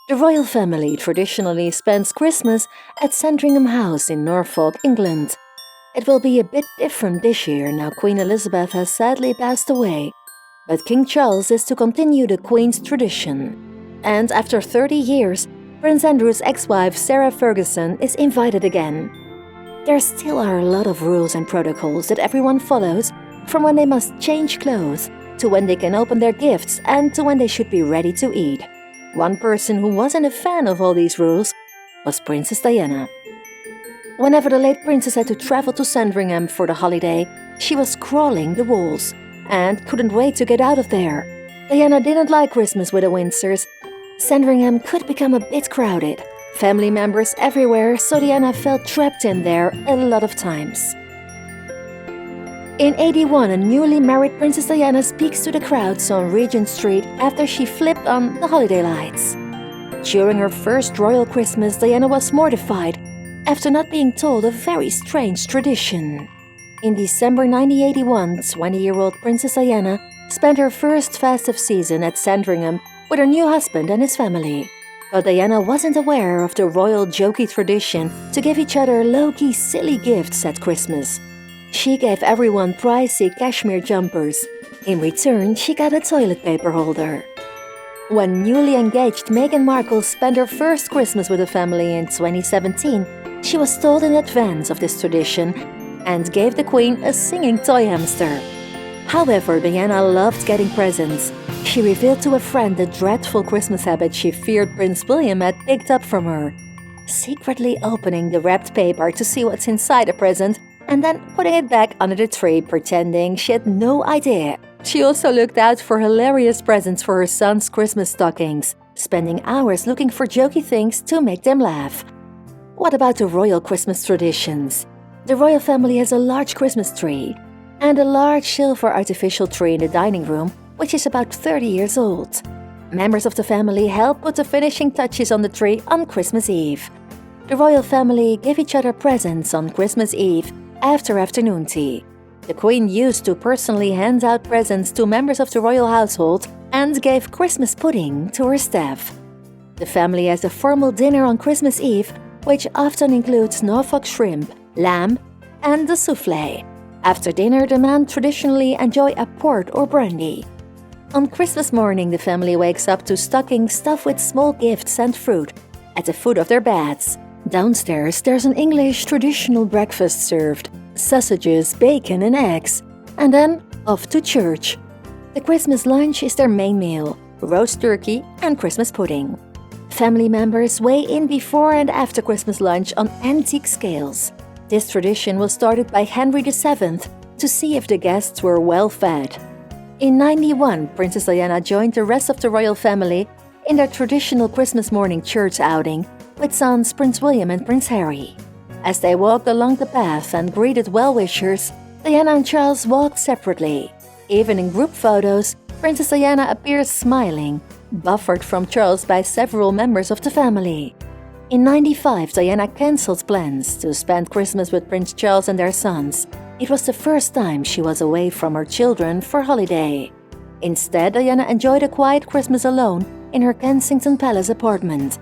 The royal family traditionally spends Christmas at Sandringham House in Norfolk, England. It will be a bit different this year now Queen Elizabeth has sadly passed away, but King Charles is to continue the Queen's tradition. And after 30 years, Prince Andrew's ex-wife Sarah Ferguson is invited again. There still are a lot of rules and protocols that everyone follows, from when they must change clothes, to when they can open their gifts, and to when they should be ready to eat. One person who wasn't a fan of all these rules was Princess Diana. Whenever the late princess had to travel to Sandringham for the holiday, she was crawling the walls and couldn't wait to get out of there. Diana didn't like Christmas with the Windsors. Sandringham could become a bit crowded. Family members everywhere, so Diana felt trapped in there a lot of times. In 81, a newly married Princess Diana speaks to the crowds on Regent Street after she flipped on the holiday lights. During her first royal Christmas, Diana was mortified after not being told a very strange tradition. In December 1981, 20-year-old Princess Diana spent her first festive season at Sandringham with her new husband and his family. But Diana wasn't aware of the royal jokey tradition to give each other low-key silly gifts at Christmas. She gave everyone pricey cashmere jumpers. In return, she got a toilet paper holder. When newly engaged Meghan Markle spent her first Christmas with the family in 2017, she was told in advance of this tradition and gave the Queen a singing toy hamster. However, Diana loved getting presents. She revealed to a friend the dreadful Christmas habit she feared Prince William had picked up from her, secretly opening the wrapped paper to see what's inside the present and then putting it back under the tree, pretending she had no idea. She also looked out for hilarious presents for her son's Christmas stockings, spending hours looking for jokey things to make them laugh. What about the royal Christmas traditions? The royal family has a large Christmas tree and a large silver artificial tree in the dining room, which is about 30 years old. Members of the family help put the finishing touches on the tree on Christmas Eve. The royal family give each other presents on Christmas Eve after afternoon tea. The Queen used to personally hand out presents to members of the royal household and gave Christmas pudding to her staff. The family has a formal dinner on Christmas Eve, which often includes Norfolk shrimp, lamb, and a souffle. After dinner, the men traditionally enjoy a port or brandy. On Christmas morning, the family wakes up to stockings stuffed with small gifts and fruit at the foot of their beds. Downstairs, there's an English traditional breakfast served, sausages, bacon and eggs, and then off to church. The Christmas lunch is their main meal, roast turkey and Christmas pudding. Family members weigh in before and after Christmas lunch on antique scales. This tradition was started by Henry VII to see if the guests were well fed. In 91, Princess Diana joined the rest of the royal family in their traditional Christmas morning church outing with sons Prince William and Prince Harry. As they walked along the path and greeted well-wishers, Diana and Charles walked separately. Even in group photos, Princess Diana appears smiling, buffered from Charles by several members of the family. In 95, Diana cancelled plans to spend Christmas with Prince Charles and their sons. It was the first time she was away from her children for holiday. Instead, Diana enjoyed a quiet Christmas alone in her Kensington Palace apartment,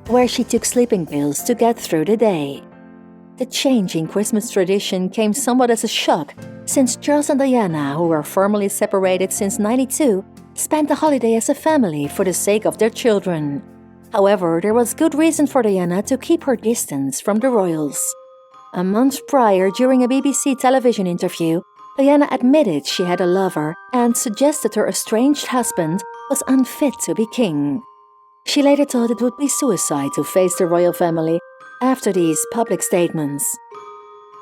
where she took sleeping pills to get through the day. The change in Christmas tradition came somewhat as a shock, since Charles and Diana, who were formally separated since '92, spent the holiday as a family for the sake of their children. However, there was good reason for Diana to keep her distance from the royals. A month prior, during a BBC television interview, Diana admitted she had a lover and suggested her estranged husband was unfit to be king. She later thought it would be suicide to face the royal family after these public statements.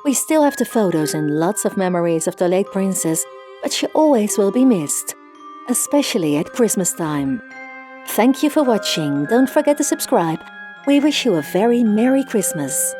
We still have the photos and lots of memories of the late princess, but she always will be missed, especially at Christmas time. Thank you for watching. Don't forget to subscribe. We wish you a very Merry Christmas.